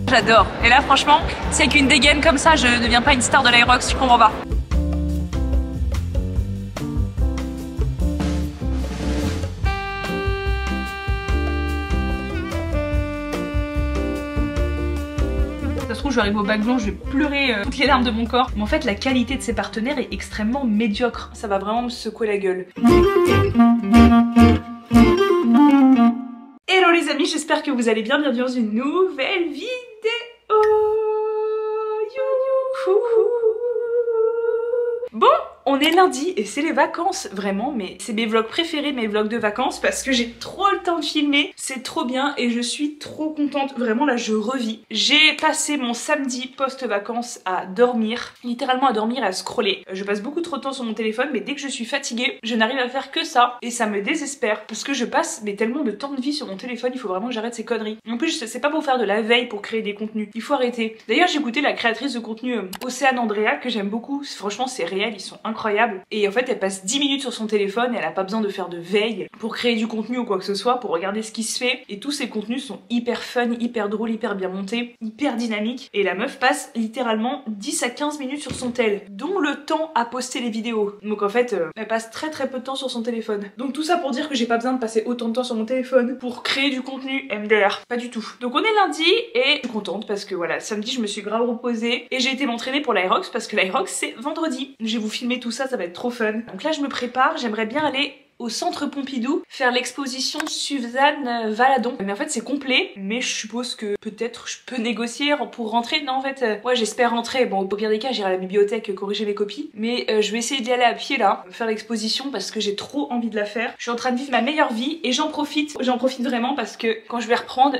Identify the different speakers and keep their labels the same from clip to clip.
Speaker 1: J'adore. Et là franchement, si avec une dégaine comme ça je ne deviens pas une star de l'Aerox, je comprends pas. Ça se trouve je vais arriver au bac blanc, je vais pleurer toutes les larmes de mon corps. Mais en fait la qualité de ses partenaires est extrêmement médiocre. Ça va vraiment me secouer la gueule. Hello les amis, j'espère que vous allez bien, bienvenue dans une nouvelle vidéo. Bon, on est lundi et c'est les vacances, vraiment, mais c'est mes vlogs préférés, mes vlogs de vacances, parce que j'ai trop le temps de filmer, c'est trop bien et je suis trop contente, vraiment là je revis. J'ai passé mon samedi post-vacances à dormir, littéralement à dormir et à scroller. Je passe beaucoup trop de temps sur mon téléphone, mais dès que je suis fatiguée, je n'arrive à faire que ça et ça me désespère, parce que je passe tellement de temps de vie sur mon téléphone, il faut vraiment que j'arrête ces conneries. En plus, c'est pas pour faire de la veille pour créer des contenus, il faut arrêter. D'ailleurs, j'ai écouté la créatrice de contenu Océane Andrea, que j'aime beaucoup, franchement c'est réel, ils sont incroyables. Et en fait, elle passe 10 minutes sur son téléphone et elle a pas besoin de faire de veille pour créer du contenu ou quoi que ce soit, pour regarder ce qui se fait. Et tous ces contenus sont hyper fun, hyper drôles, hyper bien montés, hyper dynamiques. Et la meuf passe littéralement 10 à 15 minutes sur son tel, dont le temps à poster les vidéos. Donc en fait, elle passe très peu de temps sur son téléphone. Donc tout ça pour dire que j'ai pas besoin de passer autant de temps sur mon téléphone pour créer du contenu MDR. Pas du tout. Donc on est lundi et je suis contente parce que voilà, samedi je me suis grave reposée et j'ai été m'entraîner pour l'Aerox parce que l'Aerox c'est vendredi. Je vais vous filmer tout ça, ça va être trop fun. Donc là je me prépare, j'aimerais bien aller au centre Pompidou faire l'exposition Suzanne Valadon. Mais en fait c'est complet, mais je suppose que peut-être je peux négocier pour rentrer. Non en fait, ouais j'espère rentrer. Bon au pire des cas j'irai à la bibliothèque corriger mes copies, mais je vais essayer d'y aller à pied là, faire l'exposition parce que j'ai trop envie de la faire. Je suis en train de vivre ma meilleure vie et j'en profite vraiment parce que quand je vais reprendre,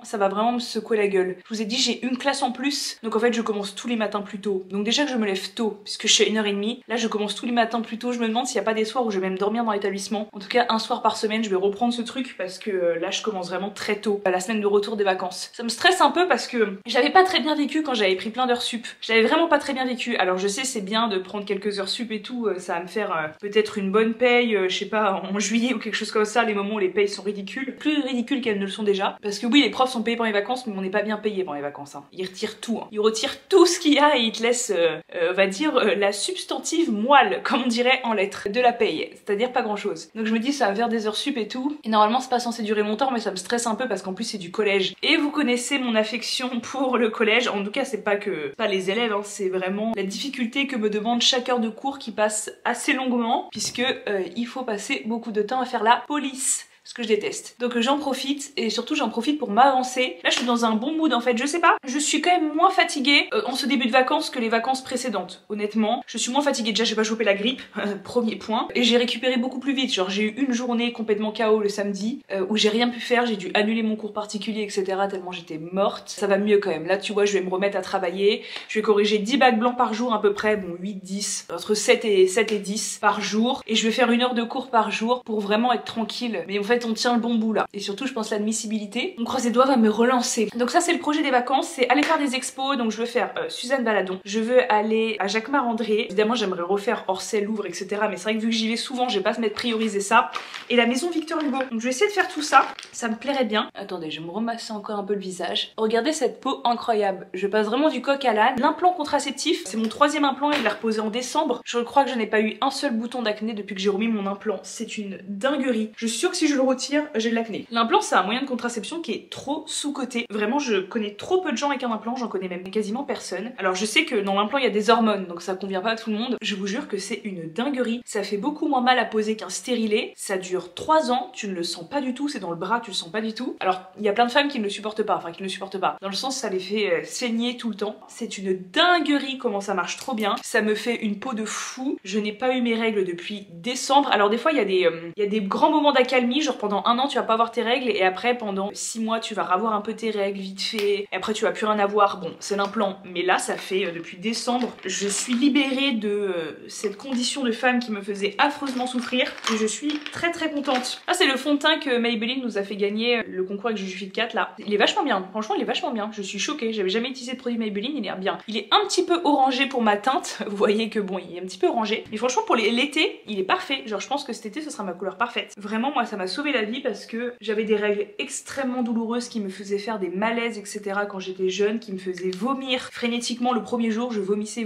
Speaker 1: ça va vraiment me secouer la gueule. Je vous ai dit j'ai une classe en plus, donc en fait je commence tous les matins plus tôt. Donc déjà que je me lève tôt, puisque je suis à 1h30, là je commence tous les matins plus tôt. Je me demande s'il n'y a pas des soirs où je vais même dormir dans l'établissement. En tout cas un soir par semaine je vais reprendre ce truc parce que là je commence vraiment très tôt, à la semaine de retour des vacances. Ça me stresse un peu parce que j'avais pas très bien vécu quand j'avais pris plein d'heures sup. J'avais vraiment pas très bien vécu. Alors je sais c'est bien de prendre quelques heures sup et tout, ça va me faire peut-être une bonne paye, je sais pas, en juillet ou quelque chose comme ça, les moments où les payes sont ridicules. Plus ridicules qu'elles ne le sont déjà. Parce que oui les profs sont payés pendant les vacances mais on n'est pas bien payé pendant les vacances. Hein. Ils retirent tout. Hein. Ils retirent tout ce qu'il y a et ils te laissent, on va dire, la substantive moelle, comme on dirait en lettres, de la paye. C'est-à-dire pas grand chose. Donc je me dis ça va faire des heures sup et tout. Et normalement c'est pas censé durer longtemps mais ça me stresse un peu parce qu'en plus c'est du collège. Et vous connaissez mon affection pour le collège. En tout cas c'est pas les élèves, hein, c'est vraiment la difficulté que me demande chaque heure de cours qui passe assez longuement. Puisque il faut passer beaucoup de temps à faire la police. Ce que je déteste. Donc j'en profite et surtout j'en profite pour m'avancer. Là je suis dans un bon mood en fait, je sais pas, je suis quand même moins fatiguée en ce début de vacances que les vacances précédentes. Honnêtement, je suis moins fatiguée, déjà j'ai pas chopé la grippe, premier point, et j'ai récupéré beaucoup plus vite. Genre j'ai eu une journée complètement KO le samedi où j'ai rien pu faire, j'ai dû annuler mon cours particulier etc. tellement j'étais morte. Ça va mieux quand même, là tu vois je vais me remettre à travailler, je vais corriger 10 bacs blancs par jour à peu près, bon 8-10, entre 7 et 10 par jour, et je vais faire 1 heure de cours par jour pour vraiment être tranquille. Mais en fait on tient le bon bout là. Et surtout je pense l'admissibilité, on croise les doigts, va me relancer. Donc ça c'est le projet des vacances, c'est aller faire des expos. Donc je veux faire Suzanne Valadon, je veux aller à Jacquemart-André, évidemment j'aimerais refaire Orsay, Louvre etc. Mais c'est vrai que vu que j'y vais souvent je vais pas se mettre prioriser ça. Et la maison Victor Hugo. Donc je vais essayer de faire tout ça, ça me plairait bien. Attendez, je vais me remasser encore un peu le visage. Regardez cette peau incroyable, je passe vraiment du coq à l'âne. L'implant contraceptif, c'est mon 3e implant, il l'a reposé en décembre. Je crois que je n'ai pas eu un seul bouton d'acné depuis que j'ai remis mon implant. C'est une dinguerie. Je suis sûre que si je le retire, j'ai de l'acné. L'implant c'est un moyen de contraception qui est trop sous-coté. Vraiment je connais trop peu de gens avec un implant, j'en connais même quasiment personne. Alors je sais que dans l'implant il y a des hormones donc ça convient pas à tout le monde. Je vous jure que c'est une dinguerie. Ça fait beaucoup moins mal à poser qu'un stérilet. Ça dure 3 ans, tu ne le sens pas du tout, c'est dans le bras, tu le sens pas du tout. Alors il y a plein de femmes qui ne le supportent pas, enfin qui ne le supportent pas. Dans le sens ça les fait saigner tout le temps. C'est une dinguerie comment ça marche trop bien. Ça me fait une peau de fou. Je n'ai pas eu mes règles depuis décembre. Alors des fois il y a des grands moments d'accalmie, genre pendant 1 an tu vas pas avoir tes règles et après pendant 6 mois tu vas avoir un peu tes règles vite fait et après tu vas plus rien avoir. Bon c'est l'implant mais là ça fait depuis décembre je suis libérée de cette condition de femme qui me faisait affreusement souffrir et je suis très contente. Ah c'est le fond de teint que Maybelline nous a fait gagner le concours avec Juju Fit 4 là. Il est vachement bien, franchement il est vachement bien. Je suis choquée, j'avais jamais utilisé de produit Maybelline, il est bien. Il est un petit peu orangé pour ma teinte, vous voyez que bon il est un petit peu orangé mais franchement pour l'été il est parfait. Genre je pense que cet été ce sera ma couleur parfaite. Vraiment moi ça m'a sauvé sauvé la vie parce que j'avais des règles extrêmement douloureuses qui me faisaient faire des malaises, etc. quand j'étais jeune, qui me faisaient vomir frénétiquement le premier jour. Je vomissais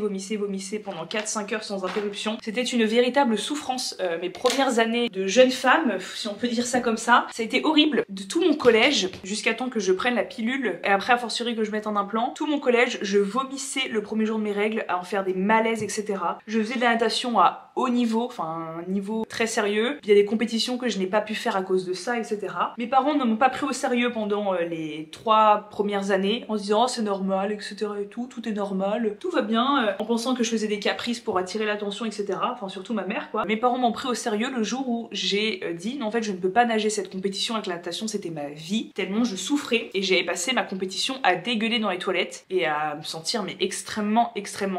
Speaker 1: pendant 4-5 heures sans interruption. C'était une véritable souffrance. Mes premières années de jeune femme, si on peut dire ça comme ça a été horrible. De tout mon collège, jusqu'à temps que je prenne la pilule, et après a fortiori que je mette un implant, tout mon collège, je vomissais le premier jour de mes règles, à en faire des malaises, etc. Je faisais de la natation à haut niveau, enfin un niveau très sérieux. Il y a des compétitions que je n'ai pas pu faire à cause de ça, etc. Mes parents ne m'ont pas pris au sérieux pendant les 3 premières années, en se disant oh, c'est normal, etc. et tout est normal, tout va bien, en pensant que je faisais des caprices pour attirer l'attention, etc. Enfin surtout ma mère quoi. Mes parents m'ont pris au sérieux le jour où j'ai dit non en fait je ne peux pas nager, cette compétition avec la natation c'était ma vie, tellement je souffrais et j'avais passé ma compétition à dégueuler dans les toilettes et à me sentir mais extrêmement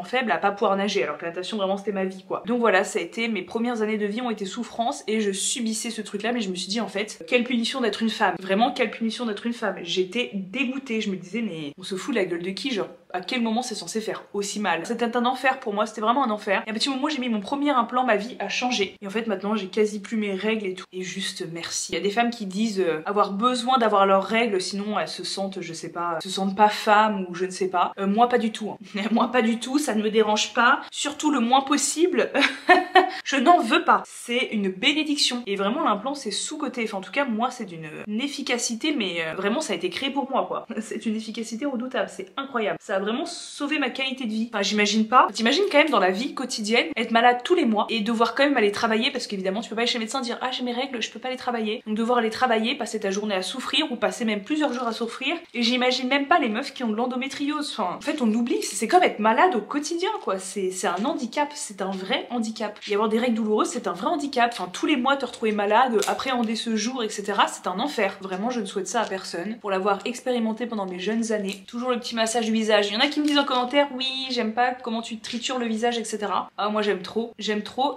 Speaker 1: faible, à pas pouvoir nager alors que la natation vraiment c'était ma vie quoi. Donc voilà, ça a été mes premières années de vie ont été souffrance et je subissais ce truc là, mais je me suis dit en fait quelle punition d'être une femme, vraiment quelle punition d'être une femme. J'étais dégoûtée, je me disais mais on se fout de la gueule de qui, genre à quel moment c'est censé faire aussi mal. C'était un enfer pour moi, c'était vraiment un enfer. Et à un petit moment j'ai mis mon premier implant, ma vie a changé. Et en fait maintenant j'ai quasi plus mes règles et tout. Et juste merci. Il y a des femmes qui disent avoir besoin d'avoir leurs règles sinon elles se sentent, je sais pas, se sentent pas femmes ou je ne sais pas. Moi pas du tout. Hein. Moi pas du tout, ça ne me dérange pas. Surtout le moins possible. Je n'en veux pas. C'est une bénédiction. Et vraiment l'implant c'est sous-coté. Enfin en tout cas moi c'est d'une efficacité mais vraiment ça a été créé pour moi quoi. C'est une efficacité redoutable, c'est incroyable. Ça a vraiment sauvé ma qualité de vie. Enfin j'imagine pas. T'imagines quand même dans la vie quotidienne être malade tous les mois et devoir quand même aller travailler parce qu'évidemment tu peux pas aller chez le médecin dire ah j'ai mes règles, je peux pas aller travailler. Donc devoir aller travailler, passer ta journée à souffrir ou passer même plusieurs jours à souffrir. Et j'imagine même pas les meufs qui ont de l'endométriose. Enfin en fait on oublie, c'est comme être malade au quotidien quoi. C'est un handicap, c'est un vrai handicap. Et avoir des règles douloureuses c'est un vrai handicap. Enfin tous les mois te retrouver malade, appréhender ce jour etc. c'est un enfer. Vraiment je ne souhaite ça à personne. Pour l'avoir expérimenté pendant mes jeunes années. Toujours le petit massage du visage. Il y en a qui me disent en commentaire oui j'aime pas comment tu tritures le visage etc. Ah moi j'aime trop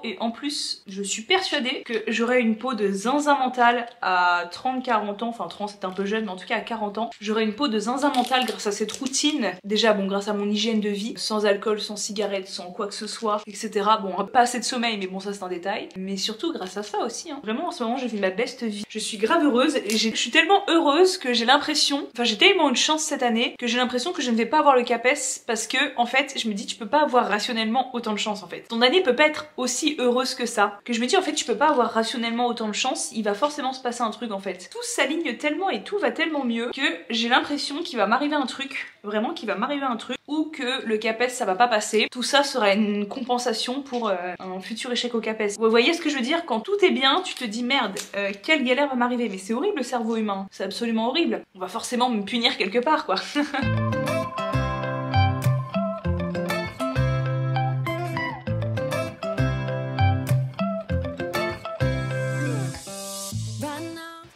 Speaker 1: et en plus je suis persuadée que j'aurai une peau de zinzin mental à 30-40 ans, enfin 30 c'est un peu jeune mais en tout cas à 40 ans j'aurai une peau de zinzin mental grâce à cette routine. Déjà bon grâce à mon hygiène de vie, sans alcool, sans cigarette, sans quoi que ce soit etc. Bon pas assez de sommeil mais bon ça c'est un détail, mais surtout grâce à ça aussi hein. Vraiment en ce moment je vis ma best vie, je suis grave heureuse et je suis tellement heureuse que j'ai l'impression, enfin j'ai tellement une chance cette année que j'ai l'impression que je ne vais pas avoir le CAPES parce que en fait je me dis tu peux pas avoir rationnellement autant de chance en fait. Ton année peut pas être aussi heureuse que ça. Que je me dis en fait tu peux pas avoir rationnellement autant de chance, il va forcément se passer un truc en fait. Tout s'aligne tellement et tout va tellement mieux que j'ai l'impression qu'il va m'arriver un truc, vraiment qu'il va m'arriver un truc ou que le CAPES ça va pas passer. Tout ça sera une compensation pour un futur échec au CAPES. Vous voyez ce que je veux dire? Quand tout est bien tu te dis merde quelle galère va m'arriver, mais c'est horrible le cerveau humain, c'est absolument horrible. On va forcément me punir quelque part quoi.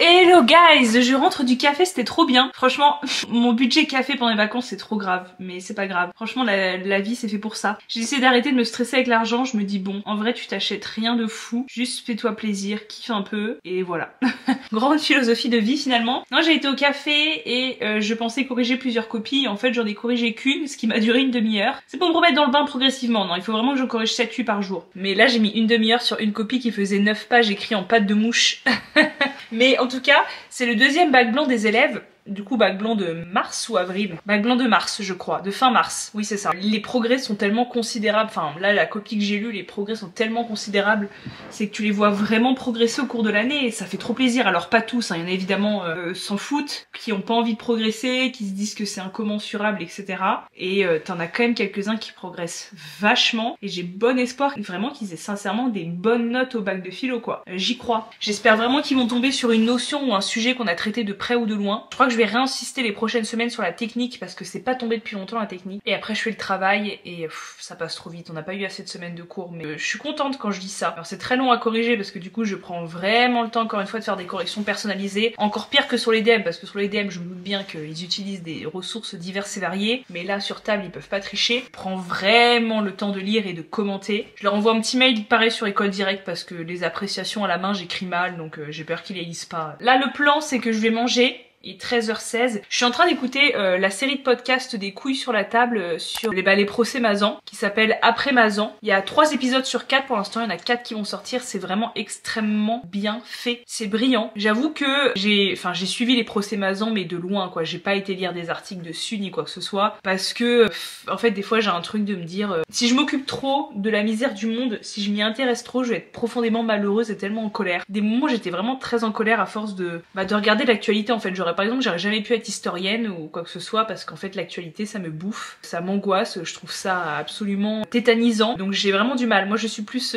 Speaker 1: Hello guys, je rentre du café, c'était trop bien. Franchement, mon budget café pendant les vacances c'est trop grave, mais c'est pas grave. Franchement la vie c'est fait pour ça. J'ai essayé d'arrêter de me stresser avec l'argent, je me dis bon, en vrai tu t'achètes rien de fou, juste fais-toi plaisir, kiffe un peu, et voilà. Grande philosophie de vie finalement. Non, j'ai été au café et je pensais corriger plusieurs copies, en fait j'en ai corrigé qu'une, ce qui m'a duré une demi-heure. C'est pour me remettre dans le bain progressivement, non, il faut vraiment que je corrige 7-8 par jour. Mais là j'ai mis une demi-heure sur une copie qui faisait 9 pages écrites en pâte de mouche. Mais en tout cas, c'est le deuxième bac blanc des élèves. Du coup bac blanc de mars ou avril, bac blanc de mars je crois, de fin mars, oui c'est ça. Les progrès sont tellement considérables, enfin là la copie que j'ai lue, les progrès sont tellement considérables, c'est que tu les vois vraiment progresser au cours de l'année et ça fait trop plaisir. Alors pas tous, hein. Il y en a évidemment s'en foutent, qui ont pas envie de progresser, qui se disent que c'est incommensurable etc. Et t'en as quand même quelques-uns qui progressent vachement et j'ai bon espoir vraiment qu'ils aient sincèrement des bonnes notes au bac de philo quoi. J'y crois. J'espère vraiment qu'ils vont tomber sur une notion ou un sujet qu'on a traité de près ou de loin. Je crois que je vais réinsister les prochaines semaines sur la technique parce que c'est pas tombé depuis longtemps la technique. Et après je fais le travail et ça passe trop vite. On n'a pas eu assez de semaines de cours mais je suis contente quand je dis ça. Alors c'est très long à corriger parce que du coup je prends vraiment le temps encore une fois de faire des corrections personnalisées. Encore pire que sur les DM parce que sur les DM je me doute bien qu'ils utilisent des ressources diverses et variées. Mais là sur table ils peuvent pas tricher. Je prends vraiment le temps de lire et de commenter. Je leur envoie un petit mail pareil sur École Directe parce que les appréciations à la main j'écris mal donc j'ai peur qu'ils les lisent pas. Là le plan c'est que je vais manger est 13h16. Je suis en train d'écouter la série de podcasts des couilles sur la table sur les procès Mazan qui s'appelle Après Mazan. Il y a 3 épisodes sur 4 pour l'instant, il y en a 4 qui vont sortir. C'est vraiment extrêmement bien fait, c'est brillant. J'avoue que j'ai suivi les procès Mazan mais de loin quoi, j'ai pas été lire des articles dessus ni quoi que ce soit parce que en fait des fois j'ai un truc de me dire si je m'occupe trop de la misère du monde, si je m'y intéresse trop, je vais être profondément malheureuse et tellement en colère. Des moments où j'étais vraiment très en colère à force de regarder l'actualité en fait. Par exemple, j'aurais jamais pu être historienne ou quoi que ce soit parce qu'en fait l'actualité ça me bouffe, ça m'angoisse, je trouve ça absolument tétanisant. Donc j'ai vraiment du mal. Moi je suis plus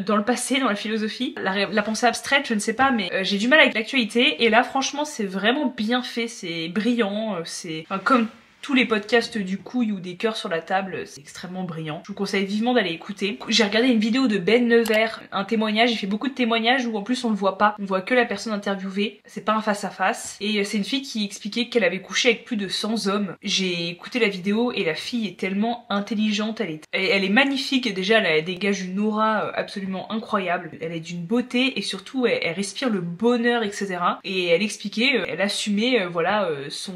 Speaker 1: dans le passé, dans la philosophie, la pensée abstraite, je ne sais pas, mais j'ai du mal avec l'actualité et là franchement c'est vraiment bien fait, c'est brillant, c'est comme tous les podcasts du couille ou des cœurs sur la table, c'est extrêmement brillant. Je vous conseille vivement d'aller écouter. J'ai regardé une vidéo de Ben Nevers, un témoignage, il fait beaucoup de témoignages où en plus on le voit pas, on voit que la personne interviewée, c'est pas un face à face. Et c'est une fille qui expliquait qu'elle avait couché avec plus de 100 hommes. J'ai écouté la vidéo et la fille est tellement intelligente, elle est magnifique déjà, elle dégage une aura absolument incroyable. Elle est d'une beauté et surtout elle respire le bonheur, etc. Et elle expliquait, elle assumait voilà son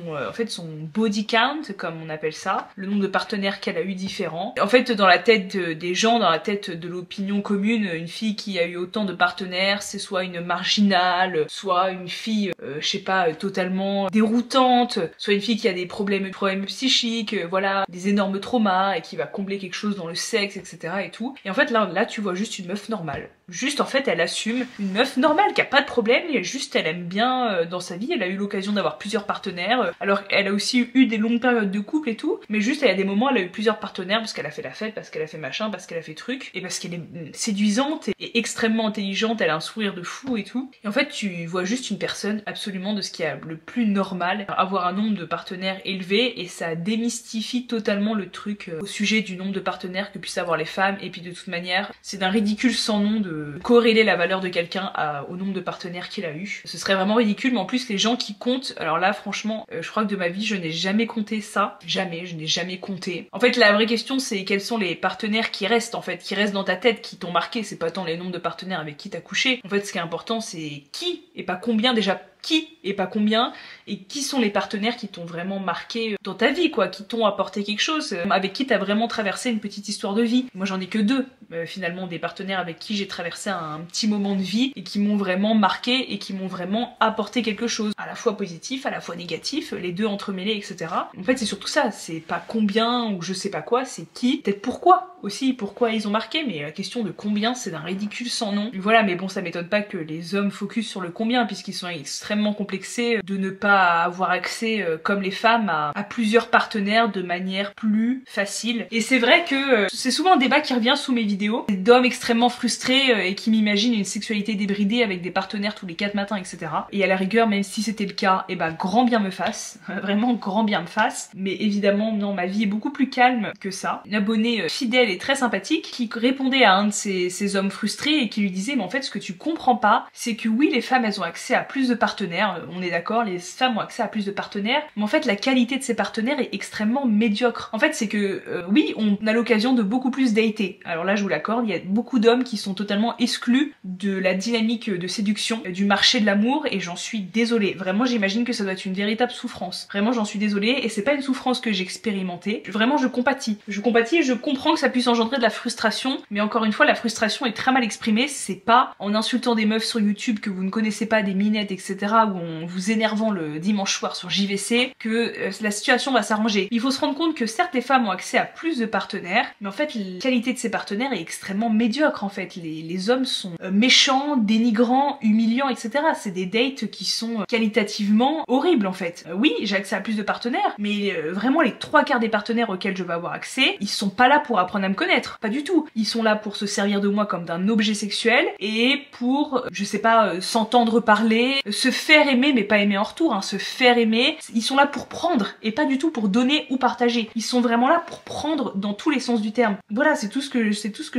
Speaker 1: body count, comme on appelle ça, le nombre de partenaires qu'elle a eu différents. En fait, dans la tête des gens, dans la tête de l'opinion commune, une fille qui a eu autant de partenaires, c'est soit une marginale, soit une fille, je sais pas, totalement déroutante, soit une fille qui a des problèmes psychiques, voilà, des énormes traumas et qui va combler quelque chose dans le sexe, etc. et tout. Et en fait, là, tu vois juste une meuf normale. Juste, en fait, elle assume une meuf normale qui a pas de problème, et juste, elle aime bien dans sa vie, elle a eu l'occasion d'avoir plusieurs partenaires, alors elle a aussi eu des longues périodes de couple et tout, mais juste, elle a des moments, elle a eu plusieurs partenaires parce qu'elle a fait la fête, parce qu'elle a fait machin, parce qu'elle a fait truc, et parce qu'elle est séduisante et extrêmement intelligente, elle a un sourire de fou et tout. Et en fait, tu vois juste une personne absolument de ce qui est le plus normal, avoir un nombre de partenaires élevé, et ça démystifie totalement le truc au sujet du nombre de partenaires que puissent avoir les femmes, et puis de toute manière, c'est d'un ridicule sans nom de corréler la valeur de quelqu'un au nombre de partenaires qu'il a eu. Ce serait vraiment ridicule, mais en plus les gens qui comptent, alors là franchement, je crois que de ma vie je n'ai jamais compté ça, jamais, je n'ai jamais compté. En fait la vraie question c'est quels sont les partenaires qui restent en fait, qui restent dans ta tête, qui t'ont marqué, c'est pas tant les nombres de partenaires avec qui t'as couché. En fait ce qui est important c'est qui et pas combien, déjà qui et pas combien, et qui sont les partenaires qui t'ont vraiment marqué dans ta vie quoi, qui t'ont apporté quelque chose, avec qui t'as vraiment traversé une petite histoire de vie. Moi j'en ai que 2 finalement, des partenaires avec qui j'ai traversé un petit moment de vie et qui m'ont vraiment marqué et qui m'ont vraiment apporté quelque chose, à la fois positif, à la fois négatif, les deux entremêlés, etc. En fait c'est surtout ça, c'est pas combien ou je sais pas quoi, c'est qui, peut-être pourquoi aussi, pourquoi ils ont marqué, mais la question de combien c'est d'un ridicule sans nom. Voilà, mais bon ça m'étonne pas que les hommes focus sur le combien puisqu'ils sont extrêmement complexés de ne pas avoir accès comme les femmes à plusieurs partenaires de manière plus facile. Et c'est vrai que c'est souvent un débat qui revient sous mes vidéos, d'hommes extrêmement frustrés et qui m'imaginent une sexualité débridée avec des partenaires tous les 4 matins, etc. Et à la rigueur, même si c'était le cas, et bah grand bien me fasse, vraiment grand bien me fasse. Mais évidemment non, ma vie est beaucoup plus calme que ça. Une abonnée fidèle et très sympathique qui répondait à un de ces hommes frustrés et qui lui disait mais en fait ce que tu comprends pas, c'est que oui les femmes elles ont accès à plus de partenaires, on est d'accord, les femmes ont accès à plus de partenaires, mais en fait la qualité de ces partenaires est extrêmement médiocre. En fait c'est que oui on a l'occasion de beaucoup plus dater, alors là je vous l'accorde, il y a beaucoup d'hommes qui sont totalement exclus de la dynamique de séduction, du marché de l'amour, et j'en suis désolée, vraiment j'imagine que ça doit être une véritable souffrance, vraiment j'en suis désolée, et c'est pas une souffrance que j'ai expérimentée, vraiment je compatis et je comprends que ça puisse engendrer de la frustration, mais encore une fois la frustration est très mal exprimée, c'est pas en insultant des meufs sur YouTube que vous ne connaissez pas, des minettes etc, ou en vous énervant le dimanche soir sur JVC que la situation va s'arranger. Il faut se rendre compte que certes les femmes ont accès à plus de partenaires, mais en fait la qualité de ces partenaires est extrêmement médiocre en fait. Les hommes sont méchants, dénigrants, humiliants, etc. C'est des dates qui sont qualitativement horribles en fait. Oui, j'ai accès à plus de partenaires, mais vraiment les 3/4 des partenaires auxquels je vais avoir accès, ils sont pas là pour apprendre à me connaître, pas du tout. Ils sont là pour se servir de moi comme d'un objet sexuel et pour, je sais pas, s'entendre parler, se faire aimer mais pas aimer en retour, hein, se faire aimer. Ils sont là pour prendre et pas du tout pour donner ou partager. Ils sont vraiment là pour prendre dans tous les sens du terme. Voilà, c'est tout ce que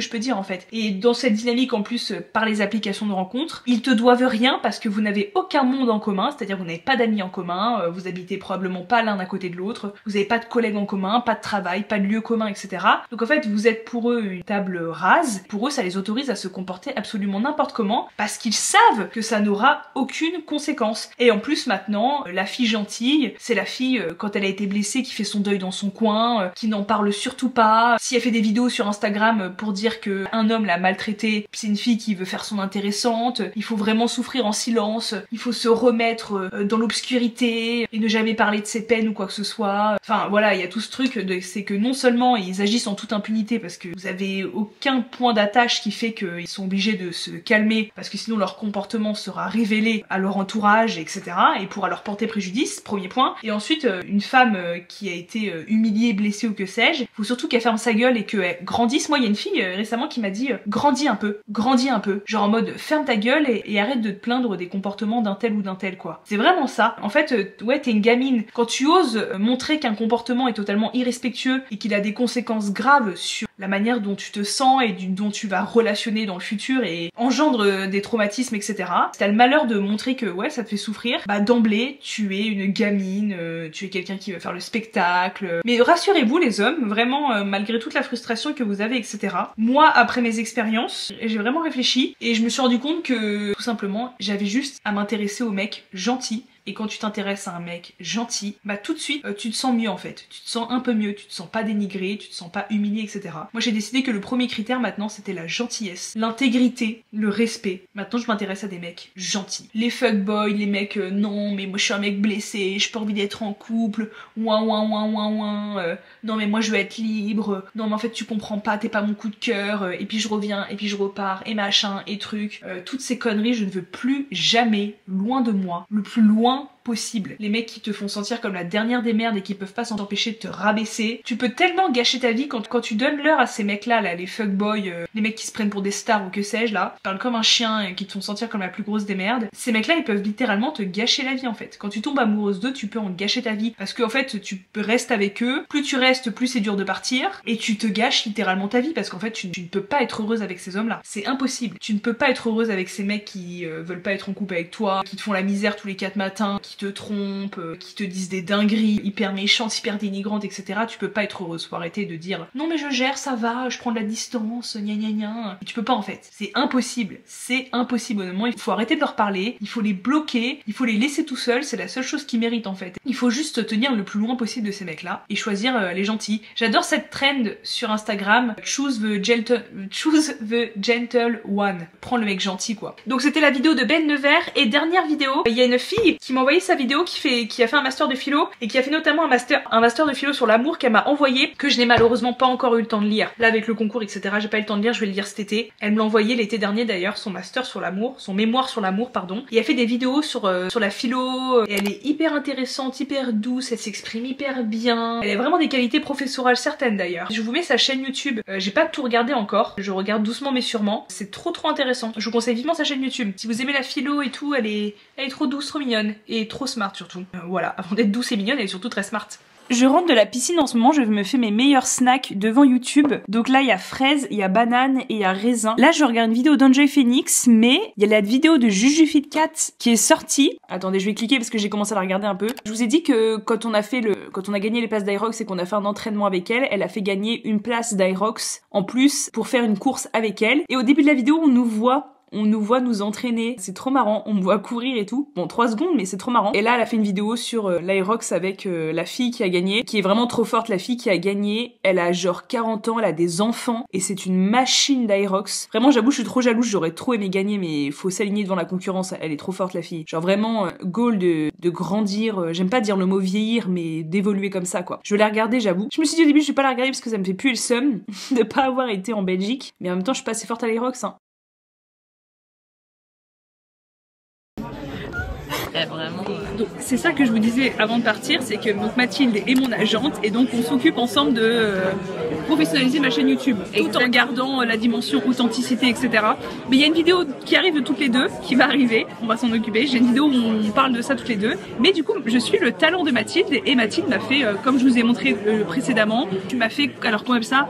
Speaker 1: je peux dire en fait. Et dans cette dynamique en plus par les applications de rencontres, ils te doivent rien parce que vous n'avez aucun monde en commun, c'est-à-dire vous n'avez pas d'amis en commun, vous habitez probablement pas l'un à côté de l'autre, vous n'avez pas de collègues en commun, pas de travail, pas de lieu commun, etc. Donc en fait vous vous êtes pour eux une table rase, pour eux ça les autorise à se comporter absolument n'importe comment parce qu'ils savent que ça n'aura aucune conséquence. Et en plus maintenant, la fille gentille, c'est la fille quand elle a été blessée qui fait son deuil dans son coin, qui n'en parle surtout pas. Si elle fait des vidéos sur Instagram pour dire que un homme l'a maltraitée, c'est une fille qui veut faire son intéressante, il faut vraiment souffrir en silence, il faut se remettre dans l'obscurité et ne jamais parler de ses peines ou quoi que ce soit. Enfin voilà, il y a tout ce truc, c'est que non seulement ils agissent en toute impunité parce que vous avez aucun point d'attache qui fait qu'ils sont obligés de se calmer parce que sinon leur comportement sera révélé à leur entourage, etc. et pourra leur porter préjudice, premier point. Et ensuite, une femme qui a été humiliée, blessée ou que sais-je, faut surtout qu'elle ferme sa gueule et qu'elle grandisse. Moi, il y a une fille récemment qui m'a dit grandis un peu, genre en mode ferme ta gueule et arrête de te plaindre des comportements d'un tel ou d'un tel quoi. C'est vraiment ça. En fait, ouais, t'es une gamine. Quand tu oses montrer qu'un comportement est totalement irrespectueux et qu'il a des conséquences graves sur la manière dont tu te sens et dont tu vas relationner dans le futur et engendre des traumatismes, etc. Si t'as le malheur de montrer que ouais ça te fait souffrir, bah d'emblée tu es une gamine, tu es quelqu'un qui va faire le spectacle. Mais rassurez-vous les hommes, vraiment malgré toute la frustration que vous avez, etc. Moi après mes expériences, j'ai vraiment réfléchi et je me suis rendu compte que tout simplement j'avais juste à m'intéresser aux mecs gentils. Et quand tu t'intéresses à un mec gentil, bah tout de suite tu te sens mieux en fait. Tu te sens un peu mieux, tu te sens pas dénigré, tu te sens pas humilié, etc. Moi j'ai décidé que le premier critère maintenant c'était la gentillesse, l'intégrité, le respect. Maintenant je m'intéresse à des mecs gentils. Les fuckboys, les mecs non mais moi je suis un mec blessé, j'ai pas envie d'être en couple, non mais moi je veux être libre, non mais en fait tu comprends pas, t'es pas mon coup de cœur, et puis je reviens, et puis je repars, et machin, et truc. Toutes ces conneries je ne veux plus jamais, loin de moi, le plus loin possible. Les mecs qui te font sentir comme la dernière des merdes et qui peuvent pas s'en empêcher de te rabaisser. Tu peux tellement gâcher ta vie quand tu donnes l'heure à ces mecs là, les fuckboys, les mecs qui se prennent pour des stars ou que sais-je là, qui parlent comme un chien et qui te font sentir comme la plus grosse des merdes. Ces mecs là ils peuvent littéralement te gâcher la vie en fait. Quand tu tombes amoureuse d'eux tu peux en gâcher ta vie parce que en fait tu restes avec eux, plus tu restes plus c'est dur de partir et tu te gâches littéralement ta vie parce qu'en fait tu ne peux pas être heureuse avec ces hommes là. C'est impossible. Tu ne peux pas être heureuse avec ces mecs qui veulent pas être en couple avec toi, qui te font la misère tous les 4 matins, qui te trompent, qui te disent des dingueries hyper méchantes, hyper dénigrantes, etc. Tu peux pas être heureuse. Faut arrêter de dire non mais je gère, ça va, je prends de la distance, gna gna gna. Tu peux pas en fait. C'est impossible. C'est impossible. Honnêtement, il faut arrêter de leur parler, il faut les bloquer, il faut les laisser tout seuls. C'est la seule chose qu'ils méritent en fait. Il faut juste tenir le plus loin possible de ces mecs là et choisir les gentils. J'adore cette trend sur Instagram, choose the gentle one. Prends le mec gentil quoi. Donc c'était la vidéo de Ben Nevers et dernière vidéo, il y a une fille qui m'a envoyé sa vidéo qui a fait un master de philo et qui a fait notamment un master de philo sur l'amour qu'elle m'a envoyé, que je n'ai malheureusement pas encore eu le temps de lire. Là avec le concours etc j'ai pas eu le temps de lire, je vais le lire cet été. Elle me l'a envoyé l'été dernier d'ailleurs, son master sur l'amour, son mémoire sur l'amour pardon. Et elle fait des vidéos sur la philo et elle est hyper intéressante, hyper douce, elle s'exprime hyper bien. Elle a vraiment des qualités professorales certaines d'ailleurs. Je vous mets sa chaîne YouTube, j'ai pas tout regardé encore, je regarde doucement mais sûrement. C'est trop intéressant. Je vous conseille vivement sa chaîne YouTube. Si vous aimez la philo et tout, elle est trop douce, trop mignonne et trop smart surtout. Voilà, avant d'être douce et mignonne, elle est surtout très smart. Je rentre de la piscine en ce moment, je me fais mes meilleurs snacks devant YouTube. Donc là, il y a fraise, il y a banane et il y a raisin. Là, je regarde une vidéo d'Enjoy Phoenix, mais il y a la vidéo de JujuFitCat qui est sortie. Attendez, je vais cliquer parce que j'ai commencé à la regarder un peu. Je vous ai dit que quand on a gagné les places d'Irox et qu'on a fait un entraînement avec elle, elle a fait gagner une place d'Irox en plus pour faire une course avec elle. Et au début de la vidéo, on nous voit nous entraîner, c'est trop marrant, on me voit courir et tout. Bon 3 secondes mais c'est trop marrant. Et là elle a fait une vidéo sur l'Irox avec la fille qui a gagné, qui est vraiment trop forte, la fille qui a gagné. Elle a genre 40 ans, elle a des enfants et c'est une machine d'Irox. Vraiment j'avoue je suis trop jalouse, j'aurais trop aimé gagner mais faut s'aligner devant la concurrence, elle est trop forte la fille. Genre vraiment goal de grandir, j'aime pas dire le mot vieillir mais d'évoluer comme ça quoi. Je vais la regarder j'avoue. Je me suis dit au début je vais pas la regarder parce que ça me fait puer le seum de pas avoir été en Belgique, mais en même temps je suis pas assez forte à l'Irox hein.
Speaker 2: Vraiment.
Speaker 1: Donc c'est ça que je vous disais avant de partir, c'est que donc Mathilde est mon agente et donc on s'occupe ensemble de professionnaliser ma chaîne YouTube tout en gardant la dimension authenticité etc. Mais il y a une vidéo qui arrive de toutes les deux, qui va arriver, on va s'en occuper. J'ai une vidéo où on parle de ça toutes les deux. Mais du coup je suis le talent de Mathilde et Mathilde m'a fait, comme je vous ai montré précédemment, tu m'as fait, alors comment on appelle ça,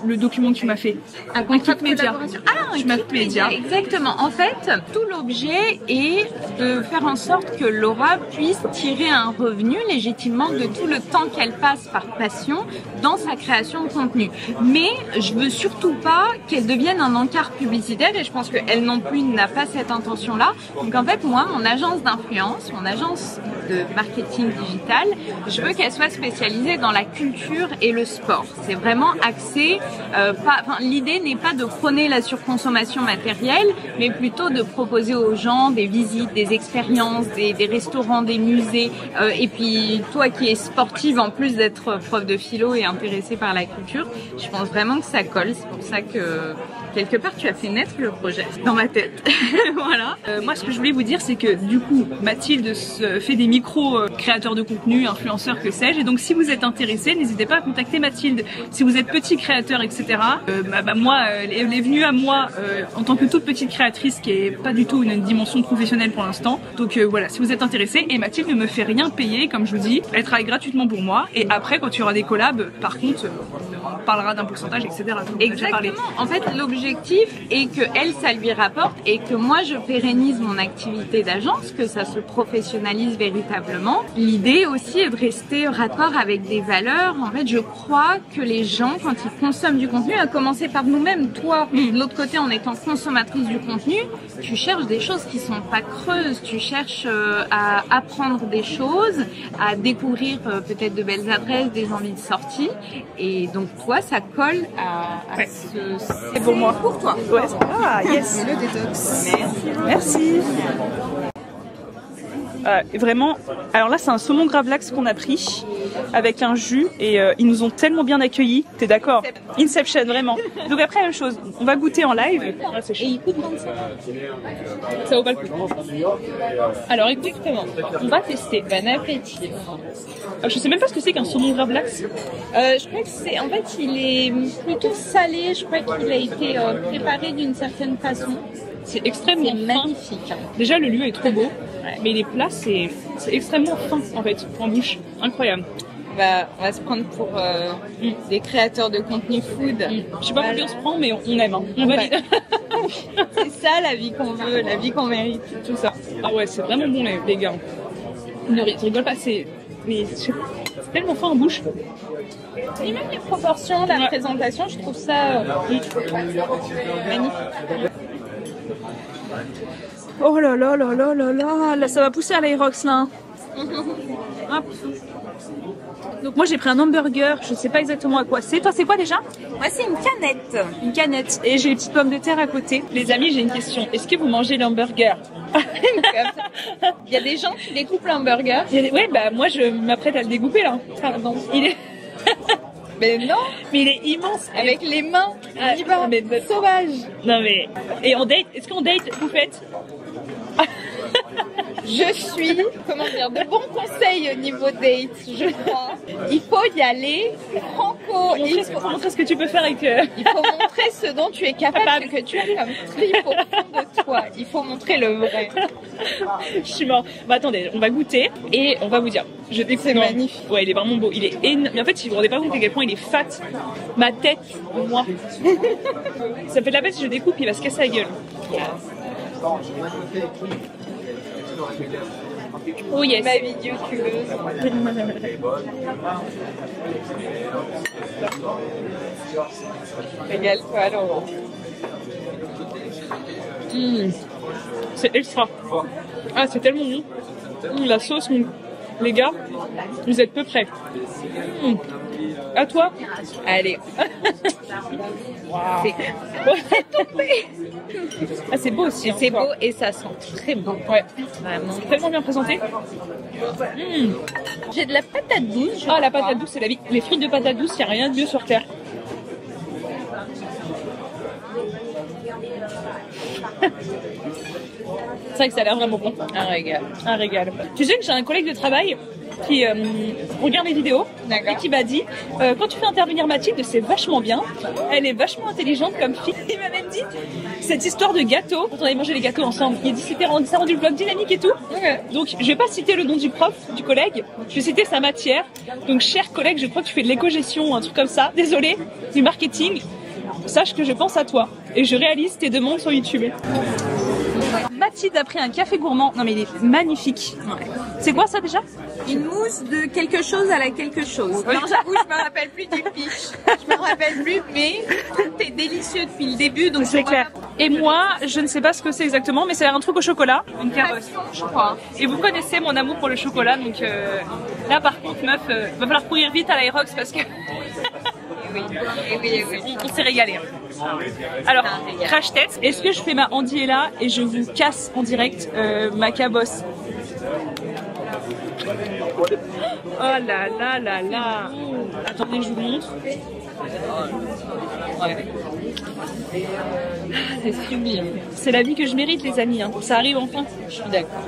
Speaker 1: le document que tu m'as fait,
Speaker 2: un contrat de collaboration.
Speaker 1: Ah, tu m'as fait média.
Speaker 2: Exactement. En fait, tout l'objet est de faire en sorte que Laura puisse tirer un revenu légitimement de tout le temps qu'elle passe par passion dans sa création de contenu. Mais je veux surtout pas qu'elle devienne un encart publicitaire et je pense qu'elle non plus n'a pas cette intention-là. Donc en fait, moi, mon agence d'influence, mon agence de marketing digital, je veux qu'elle soit spécialisée dans la culture et le sport. C'est vraiment axé, l'idée n'est pas de prôner la surconsommation matérielle, mais plutôt de proposer aux gens des visites, des expériences, des restaurants, des musées. Et puis toi qui es sportive, en plus d'être prof de philo et intéressée par la culture, je pense vraiment que ça colle. C'est pour ça que quelque part tu as fait naître le projet dans ma tête. Voilà.
Speaker 1: Moi, ce que je voulais vous dire, c'est que du coup, Mathilde fait des micro-créateurs de contenu, influenceurs, que sais-je. Et donc, si vous êtes intéressé, n'hésitez pas à contacter Mathilde. Si vous êtes petit créateur, etc., moi, elle est venue à moi en tant que toute petite créatrice, qui est pas du tout une dimension professionnelle pour l'instant. Donc voilà, si vous êtes intéressé, et Mathilde ne me fait rien payer, comme je vous dis, elle travaille gratuitement pour moi. Et après, quand il y aura des collabs, par contre, on parlera d'un pourcentage, etc.
Speaker 2: Exactement. En fait, l'objectif est que elle, ça lui rapporte et que moi, je pérennise mon activité d'agence, que ça se professionnalise véritablement. L'idée aussi est de rester raccord avec des valeurs. En fait, je crois que les gens, quand ils consomment du contenu, à commencer par nous-mêmes, toi, de l'autre côté, en étant consommatrice du contenu, tu cherches des choses qui sont pas creuses. Tu cherches à apprendre des choses, à découvrir peut-être de belles adresses, des envies de sortie. Et donc, toi, ça colle à
Speaker 1: c'est pour moi.
Speaker 2: Pour toi.
Speaker 1: Ouais. Ah, yes.
Speaker 3: Le détox.
Speaker 1: Merci. Vraiment, alors là c'est un saumon gravlax qu'on a pris avec un jus et ils nous ont tellement bien accueillis, t'es d'accord? Inception, vraiment. Donc après la même chose, on va goûter en live. Ah,
Speaker 2: Et il coûte 25.
Speaker 1: Ça vaut pas le coup. Alors exactement, on va tester.
Speaker 2: Bon appétit.
Speaker 1: Je sais même pas ce que c'est qu'un saumon gravlax.
Speaker 2: Je crois que c'est, en fait, il est plutôt salé. Je crois qu'il a été préparé d'une certaine façon.
Speaker 1: C'est extrêmement fin.
Speaker 2: Magnifique.
Speaker 1: Déjà le lieu est trop beau, mais les plats c'est extrêmement fin en fait, en bouche. Incroyable.
Speaker 2: On va se prendre pour des créateurs de contenu food.
Speaker 1: Je sais pas combien on se prend, mais on aime. Hein. On valide.
Speaker 2: C'est ça la vie qu'on veut, la vie qu'on mérite.
Speaker 1: Tout ça. Ah ouais, c'est vraiment bon les gars. Ne rigole pas, c'est tellement fin en bouche.
Speaker 2: Et même les proportions, la présentation, je trouve ça magnifique.
Speaker 1: Oh là là là là là là, là ça va pousser à l'Aerox là. Hop. Donc moi j'ai pris un hamburger, je sais pas exactement à quoi c'est. Toi c'est quoi déjà?
Speaker 2: Moi c'est une canette.
Speaker 1: Une canette. Et j'ai les petites pommes de terre à côté. Les amis, j'ai une question. Est-ce que vous mangez l'hamburger?
Speaker 2: Il y a des gens qui découpent l'hamburger.
Speaker 1: Ouais, bah moi je m'apprête à le découper là. Pardon. Il est...
Speaker 2: Mais non.
Speaker 1: Mais il est immense.
Speaker 2: Avec les mains.
Speaker 1: Ah,
Speaker 2: il va.
Speaker 1: mais...
Speaker 2: Sauvage.
Speaker 1: Non mais... Et en date, est-ce qu'en date vous faites?
Speaker 2: Je suis, comment dire, de bons conseils au niveau date, je crois. Il faut y aller franco.
Speaker 1: Il faut montrer ce que tu peux faire avec...
Speaker 2: Il faut montrer ce dont tu es capable, ce que tu as comme trip au fond de toi. Il faut montrer le vrai.
Speaker 1: Je suis mort. Bah attendez, on va goûter et on va vous dire. Je découvre.
Speaker 2: C'est magnifique.
Speaker 1: Ouais, il est vraiment beau. Il est énorme. Mais en fait, si vous vous rendez pas compte à quel point il est fat, ma tête, moi. Ça me fait de la peine si je découpe, il va se casser la gueule. Oh yes.
Speaker 2: Ma vidéoculeuse. Régale-toi alors.
Speaker 1: C'est extra. Ah, c'est tellement bon. La sauce, les gars, vous êtes peu près. À toi.
Speaker 2: Allez.
Speaker 1: Wow.
Speaker 2: C'est tombé.
Speaker 1: Ah, c'est beau aussi.
Speaker 2: C'est beau et ça sent très bon.
Speaker 1: Ouais.
Speaker 2: Vraiment.
Speaker 1: C'est tellement bien présenté.
Speaker 2: J'ai de la patate douce.
Speaker 1: Ah, la patate douce, c'est la vie. Les frites de patate douce, il n'y a rien de mieux sur terre. C'est vrai que ça a l'air vraiment bon.
Speaker 2: Un régal.
Speaker 1: Un régal. Tu sais que j'ai un collègue de travail qui regarde les vidéos et qui m'a dit quand tu fais intervenir Mathilde, c'est vachement bien. Elle est vachement intelligente comme fille. Il m'a même dit cette histoire de gâteau. Quand on avait mangé les gâteaux ensemble, il dit ça rendu le vlog dynamique et tout. Okay. Donc je vais pas citer le nom du prof, du collègue. Je vais citer sa matière. Donc cher collègue, je crois que tu fais de l'éco-gestion ou un truc comme ça. Désolé, du marketing. Sache que je pense à toi et je réalise tes demandes sur YouTube. Mathilde a pris un café gourmand. Non mais il est magnifique. Ouais. C'est quoi ça déjà?
Speaker 2: Une mousse de quelque chose à la quelque chose. Non, j'avoue, je me rappelle plus du pitch. Je me rappelle plus, mais c'est délicieux depuis le début, donc
Speaker 1: c'est clair. Et moi, je ne sais pas ce que c'est exactement, mais c'est un truc au chocolat. Une carotte,
Speaker 2: je crois.
Speaker 1: Et vous connaissez mon amour pour le chocolat, donc là par contre, meuf, va falloir courir vite à l'Aerox parce que
Speaker 2: oui.
Speaker 1: On s'est régalé. Alors, crash test. Est-ce que je fais ma Andy là et je vous casse en direct ma cabosse? Oh là là là là. Attendez, je vous montre. Ouais. C'est sublime. C'est la vie que je mérite, les amis. Hein. Ça arrive enfin.
Speaker 2: Je suis d'accord.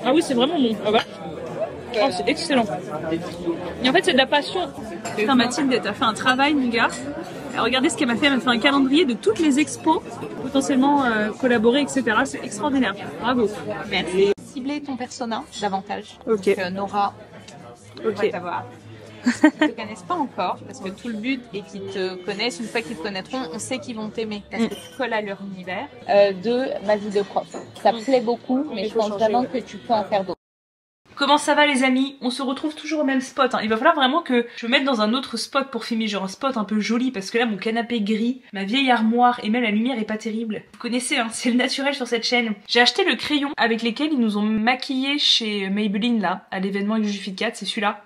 Speaker 1: Ah oui, c'est vraiment bon. Ah bah. Oh, c'est excellent. Et en fait, c'est de la passion. Putain, Mathilde, t'as fait un travail, mon gars. Regardez ce qu'elle m'a fait. Elle m'a fait un calendrier de toutes les expos potentiellement collaborer, etc. C'est extraordinaire. Bravo.
Speaker 2: Merci. Cibler ton persona davantage.
Speaker 1: Ok.
Speaker 2: Donc, Nora, on va t'avoir. Ils ne te connaissent pas encore, parce que tout le but est qu'ils te connaissent. Une fois qu'ils te connaîtront, on sait qu'ils vont t'aimer, parce que tu colles à leur univers. De ma vie de prof. Ça plaît beaucoup, mais je pense vraiment que tu peux en faire d'autres.
Speaker 1: Comment ça va les amis? On se retrouve toujours au même spot. Hein. Il va falloir vraiment que je me mette dans un autre spot pour filmer, genre un spot un peu joli, parce que là mon canapé gris, ma vieille armoire et même la lumière est pas terrible. Vous connaissez, hein, c'est le naturel sur cette chaîne. J'ai acheté le crayon avec lesquels ils nous ont maquillés chez Maybelline là, à l'événement Justificat, c'est celui-là.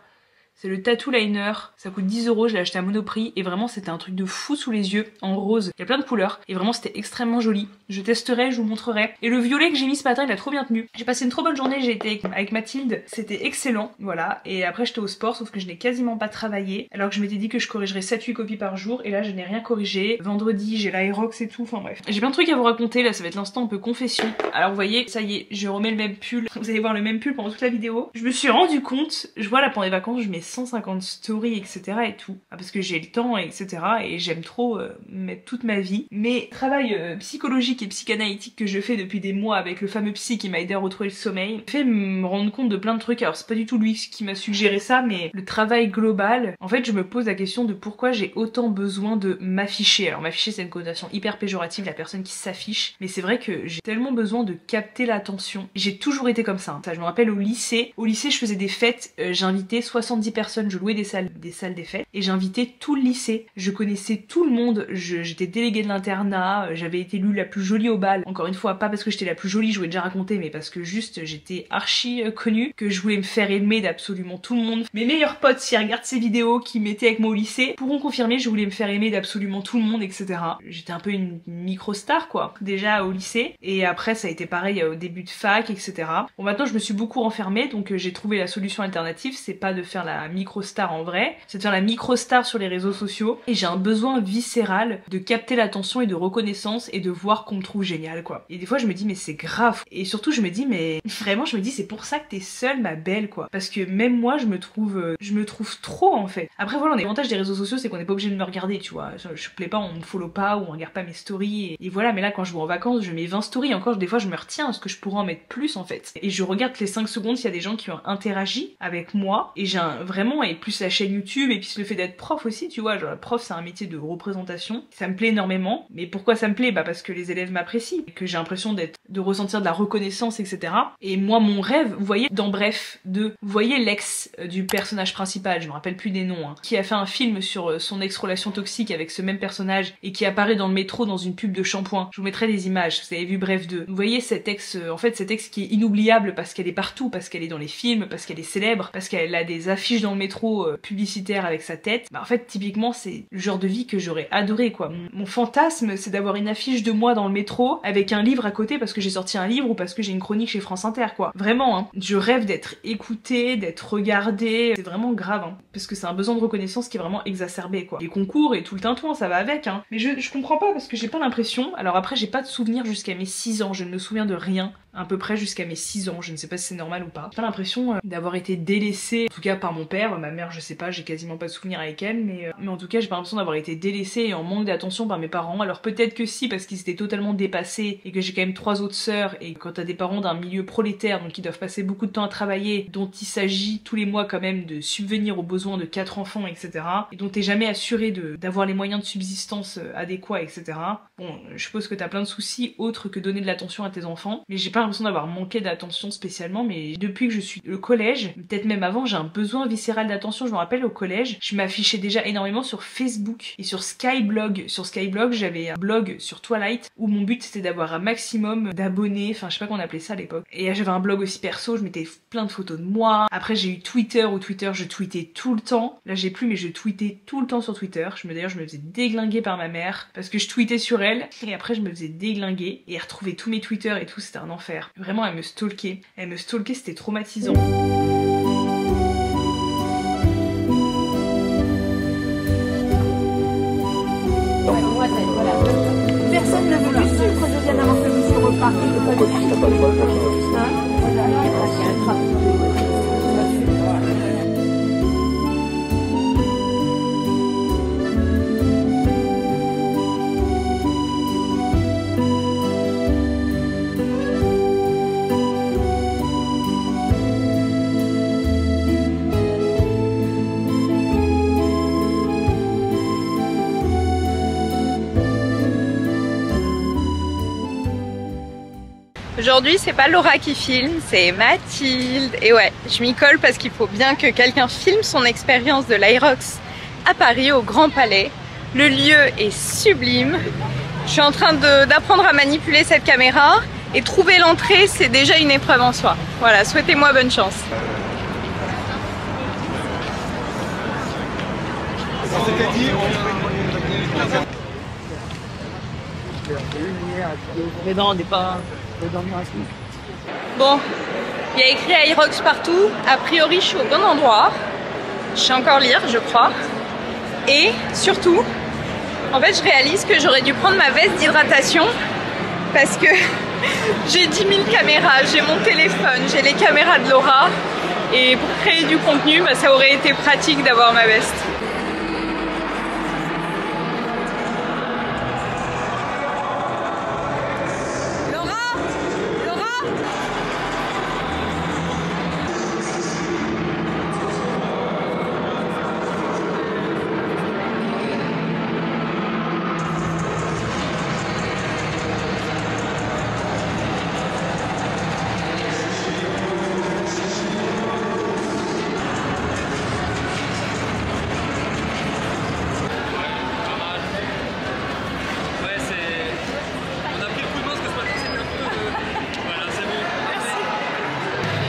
Speaker 1: C'est le Tattoo Liner, ça coûte 10 €, je l'ai acheté à Monoprix et vraiment c'était un truc de fou sous les yeux, en rose. Il y a plein de couleurs et vraiment c'était extrêmement joli. Je testerai, je vous montrerai. Et le violet que j'ai mis ce matin, il a trop bien tenu. J'ai passé une trop bonne journée, j'ai été avec Mathilde, c'était excellent, voilà. Et après j'étais au sport, sauf que je n'ai quasiment pas travaillé, alors que je m'étais dit que je corrigerais 7-8 copies par jour et là je n'ai rien corrigé. Vendredi j'ai l'Aerox et tout, enfin bref. J'ai plein de trucs à vous raconter, là ça va être l'instant un peu confession. Alors vous voyez, ça y est, je remets le même pull, vous allez voir le même pull pendant toute la vidéo. Je me suis rendu compte, je vois là pendant les vacances, je mets 150 stories, etc. et tout. Parce que j'ai le temps, etc. Et j'aime trop mettre toute ma vie. Mais travail psychologique et psychanalytique que je fais depuis des mois avec le fameux psy qui m'a aidé à retrouver le sommeil, fait me rendre compte de plein de trucs. Alors c'est pas du tout lui qui m'a suggéré ça, mais le travail global, en fait je me pose la question de pourquoi j'ai autant besoin de m'afficher. Alors m'afficher c'est une connotation hyper péjorative, la personne qui s'affiche. Mais c'est vrai que j'ai tellement besoin de capter l'attention. J'ai toujours été comme ça. Ça je me rappelle au lycée. Au lycée je faisais des fêtes, j'invitais 70 personnes, je louais des salles des fêtes et j'invitais tout le lycée. Je connaissais tout le monde, j'étais déléguée de l'internat, j'avais été élue la plus jolie au bal. Encore une fois, pas parce que j'étais la plus jolie, je vous l'ai déjà raconté, mais parce que juste j'étais archi connue, que je voulais me faire aimer d'absolument tout le monde. Mes meilleurs potes, s'ils regardent ces vidéos qui m'étaient avec moi au lycée, pourront confirmer, je voulais me faire aimer d'absolument tout le monde, etc. J'étais un peu une micro-star quoi, déjà au lycée, et après ça a été pareil au début de fac, etc. Bon maintenant je me suis beaucoup renfermée, donc j'ai trouvé la solution alternative, c'est pas de faire la micro-star en vrai, c'est de faire la micro-star sur les réseaux sociaux, et j'ai un besoin viscéral de capter l'attention et de reconnaissance et de voir qu'on me trouve génial quoi. Et des fois je me dis mais c'est grave, et surtout je me dis mais vraiment je me dis c'est pour ça que t'es seule ma belle quoi, parce que même moi je me trouve trop en fait. Après voilà, l'avantage des réseaux sociaux c'est qu'on n'est pas obligé de me regarder, tu vois, je plais pas, on me follow pas ou on regarde pas mes stories et voilà, mais là quand je vais en vacances je mets 20 stories, encore des fois je me retiens parce que je pourrais en mettre plus en fait, et je regarde les 5 secondes s'il y a des gens qui ont interagi avec moi, et j'ai vraiment, et plus la chaîne YouTube et puis le fait d'être prof aussi, tu vois, genre prof c'est un métier de représentation, ça me plaît énormément. Mais pourquoi ça me plaît? Bah parce que les élèves m'apprécient, que j'ai l'impression de ressentir de la reconnaissance, etc. Et moi mon rêve, vous voyez dans Bref, vous voyez l'ex du personnage principal, je me rappelle plus des noms, hein, qui a fait un film sur son ex-relation toxique avec ce même personnage et qui apparaît dans le métro dans une pub de shampoing. Je vous mettrai des images, vous avez vu Bref 2. Vous voyez cet ex, en fait cet ex qui est inoubliable parce qu'elle est partout, parce qu'elle est dans les films, parce qu'elle est célèbre, parce qu'elle a des affiches dans le métro publicitaires avec sa tête. Bah en fait typiquement c'est le genre de vie que j'aurais adoré quoi. Mon fantasme c'est d'avoir une affiche de moi dans le métro avec un livre à côté parce que j'ai sorti un livre ou parce que j'ai une chronique chez France Inter quoi. Vraiment hein. Je rêve d'être écoutée, d'être regardée, c'est vraiment grave hein. Parce que c'est un besoin de reconnaissance qui est vraiment exacerbé quoi. Les concours et tout le tintouin ça va avec hein. Mais je comprends pas parce que j'ai pas l'impression, alors après j'ai pas de souvenirs jusqu'à mes 6 ans, je ne me souviens de rien. à peu près jusqu'à mes 6 ans, je ne sais pas si c'est normal ou pas. J'ai pas l'impression d'avoir été délaissée, en tout cas par mon père, ma mère je sais pas, j'ai quasiment pas de souvenir avec elle, mais en tout cas j'ai pas l'impression d'avoir été délaissée et en manque d'attention par mes parents. Alors peut-être que si, parce qu'ils étaient totalement dépassés et que j'ai quand même 3 autres sœurs, et quand t'as des parents d'un milieu prolétaire, donc ils doivent passer beaucoup de temps à travailler, dont il s'agit tous les mois quand même de subvenir aux besoins de 4 enfants, etc. et dont t'es jamais assuré d'avoir les moyens de subsistance adéquats, etc. Bon, je suppose que t'as plein de soucis autres que donner de l'attention à tes enfants, mais j'ai pas l'impression d'avoir manqué d'attention spécialement, mais depuis que je suis au collège, peut-être même avant, j'ai un besoin viscéral d'attention. Je me rappelle au collège, je m'affichais déjà énormément sur Facebook et sur Skyblog. Sur Skyblog, j'avais un blog sur Twilight où mon but c'était d'avoir un maximum d'abonnés, enfin je sais pas comment on appelait ça à l'époque. Et j'avais un blog aussi perso, je mettais plein de photos de moi. Après j'ai eu Twitter, où Twitter je tweetais tout le temps. Là j'ai plus, mais je tweetais tout le temps sur Twitter. D'ailleurs je me faisais déglinguer par ma mère parce que je tweetais sur elle et après je me faisais déglinguer et retrouver tous mes Twitter et tout, c'était un enfer. Vraiment elle me stalkait. Elle me stalkait, c'était traumatisant.
Speaker 3: Personne ne veut du sucre, je viens d'avoir fait monsieur repas. T'as pas le droit de faire ça.
Speaker 2: Aujourd'hui, c'est pas Laura qui filme, c'est Mathilde. Et ouais, je m'y colle parce qu'il faut bien que quelqu'un filme son expérience de l'Aerox à Paris, au Grand Palais. Le lieu est sublime. Je suis en train d'apprendre à manipuler cette caméra et trouver l'entrée, c'est déjà une épreuve en soi. Voilà, souhaitez-moi bonne chance.
Speaker 4: Mais non, on n'est pas...
Speaker 2: Bon, il y a écrit Aerox partout. A priori, je suis au bon endroit. Je sais encore lire, je crois. Et surtout, en fait, je réalise que j'aurais dû prendre ma veste d'hydratation parce que j'ai 10 000 caméras, j'ai mon téléphone, j'ai les caméras de Laura. Et pour créer du contenu, bah, ça aurait été pratique d'avoir ma veste.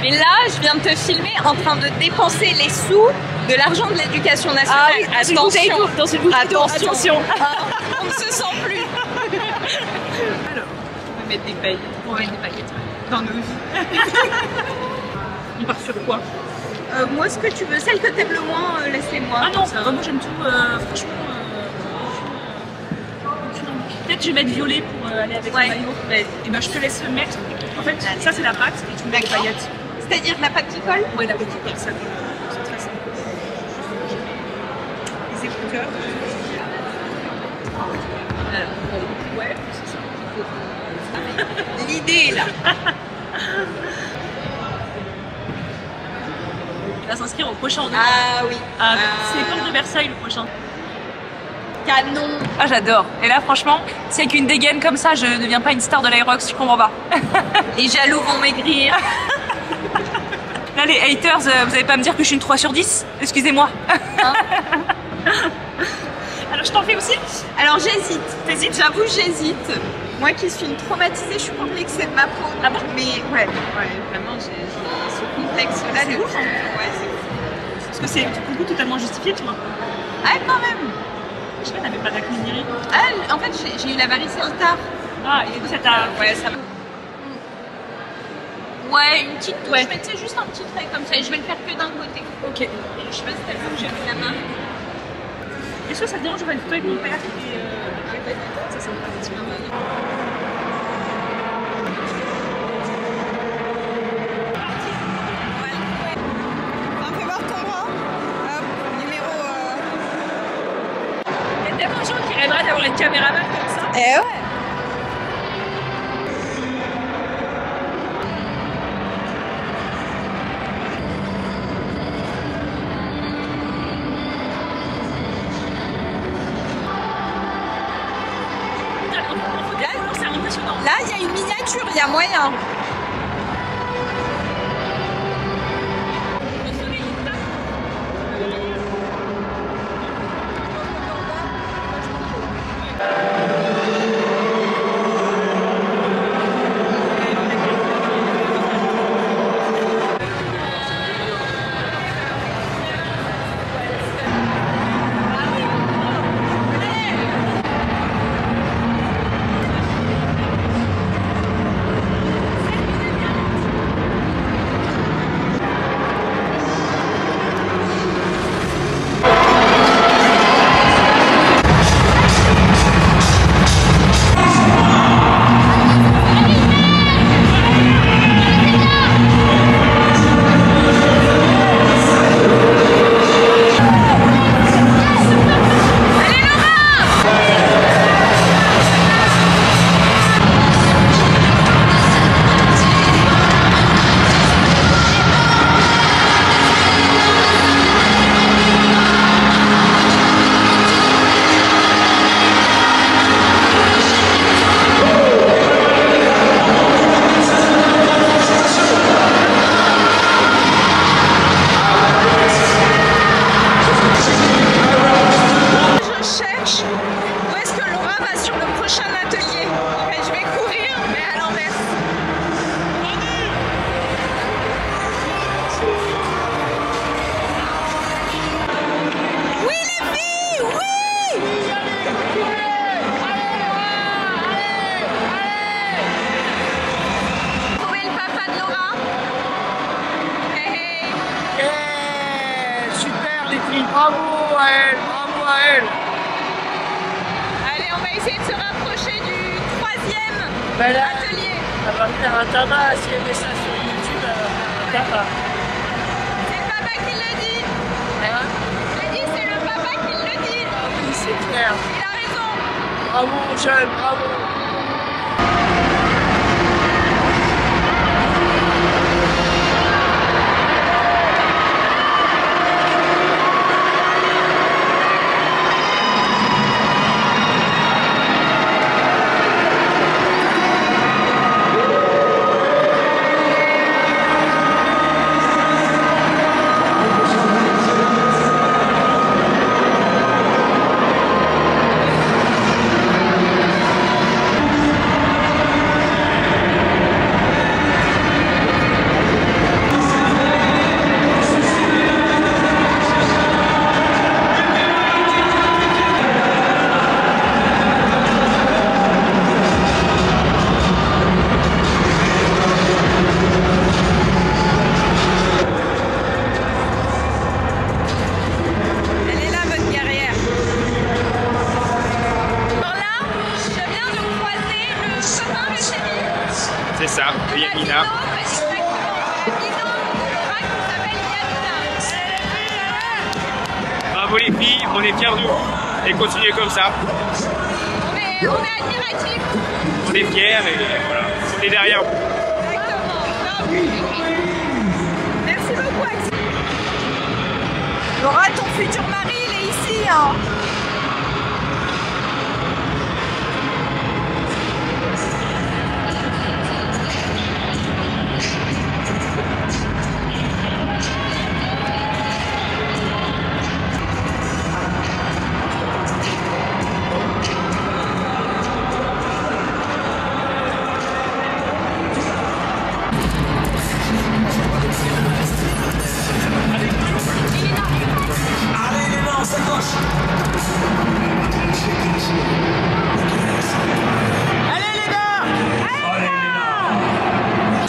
Speaker 2: Et là, je viens de te filmer en train de dépenser les sous de l'argent de l'éducation nationale.
Speaker 4: Ah oui, attention, dans une bouteille d'eau, attention.
Speaker 2: On ne se sent plus. Alors, on va mettre des paillettes. On va mettre des paillettes dans nos vies.
Speaker 1: On part sur quoi?
Speaker 2: Moi, ce que tu veux, celle que t'aimes le moins, laisse-les-moi.
Speaker 1: Ah non, vraiment j'aime tout, franchement. Peut-être je vais mettre violet pour aller avec le maillot. Et ben je te laisse mettre. En fait, ça c'est la pâte et tu mets les paillettes.
Speaker 2: C'est-à-dire la pâte qui colle?
Speaker 1: Ouais, la pâte qui colle, ça. C'est très simple. Les écouteurs. Ouais, c'est ça.
Speaker 2: L'idée est là.
Speaker 1: Il va s'inscrire au prochain.
Speaker 2: Ah oui.
Speaker 1: C'est les portes de Versailles le prochain.
Speaker 2: Canon.
Speaker 1: Ah j'adore. Et là franchement, si avec une dégaine comme ça je ne deviens pas une star de l'Aerox, je comprends pas.
Speaker 2: Les jaloux vont maigrir.
Speaker 1: Là les haters, vous allez pas me dire que je suis une 3 sur 10? Excusez-moi.
Speaker 2: Hein?
Speaker 1: Alors je t'en fais aussi?
Speaker 2: Alors j'hésite. T'hésites? J'avoue j'hésite. Moi qui suis une traumatisée, je suis complexée de ma peau.
Speaker 1: Ah bon?
Speaker 2: Mais ouais, vraiment j'ai ce complexe-là.
Speaker 1: C'est ouf, hein.
Speaker 2: Ouais, c'est ouf.
Speaker 1: Parce que c'est du coup totalement justifié toi.
Speaker 2: Ah quand même.
Speaker 1: Je sais pas, t'avais pas d'acné ni rien.
Speaker 2: Ah, en fait j'ai eu la varicelle tard.
Speaker 1: Ah, et du coup ça t'a...
Speaker 2: Ouais, ça. Ouais, une petite touche, mais tu sais, juste un petit trait comme ça. Et je vais le faire que d'un côté.
Speaker 1: Ok.
Speaker 2: Et je sais pas si t'as vu que j'ai mis la main.
Speaker 1: Est-ce que ça te dérange de faire une photo avec mon père et ça me paraît.
Speaker 4: d'avoir une caméraman comme ça.
Speaker 2: Eh ouais.
Speaker 4: C'est impressionnant.
Speaker 2: Là, il y a une miniature, il y a moyen.
Speaker 5: Bravo à elle, bravo à elle.
Speaker 2: Allez, on va essayer de se rapprocher du 3e
Speaker 5: Là,
Speaker 2: atelier.
Speaker 5: elle va faire un tabac, si elle met ça sur YouTube, elle va faire un tabac.
Speaker 2: C'est le papa qui le dit.
Speaker 5: Hein?
Speaker 2: J'ai dit, c'est le papa qui le dit.
Speaker 5: Ah oui, c'est clair.
Speaker 2: Il a raison.
Speaker 5: Bravo, jeune, bravo.
Speaker 6: C'est ça, Yamina. Bravo les filles, on est fiers de vous. Et continuez comme ça.
Speaker 2: On est admiratifs.
Speaker 6: On est fiers et voilà, on est derrière vous.
Speaker 2: Exactement. Merci beaucoup, Axel. Laura, ton futur mari, il est ici, hein.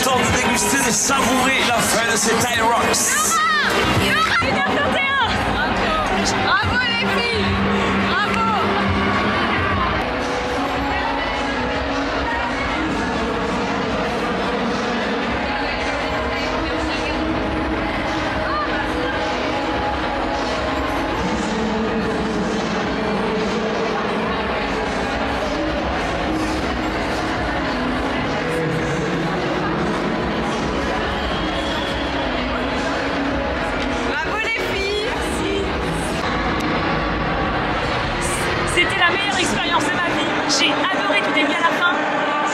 Speaker 7: Temps de déguster, de savourer la fin de ces Tide Rocks.
Speaker 2: Bravo les filles. Bravo.
Speaker 1: C'était la meilleure expérience de ma vie. J'ai adoré du début à la fin.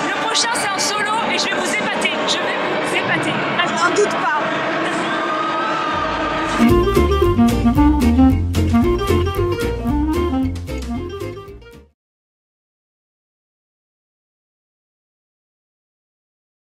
Speaker 1: Le prochain, c'est un solo et je vais vous épater. Je vais vous épater. N'en doute pas.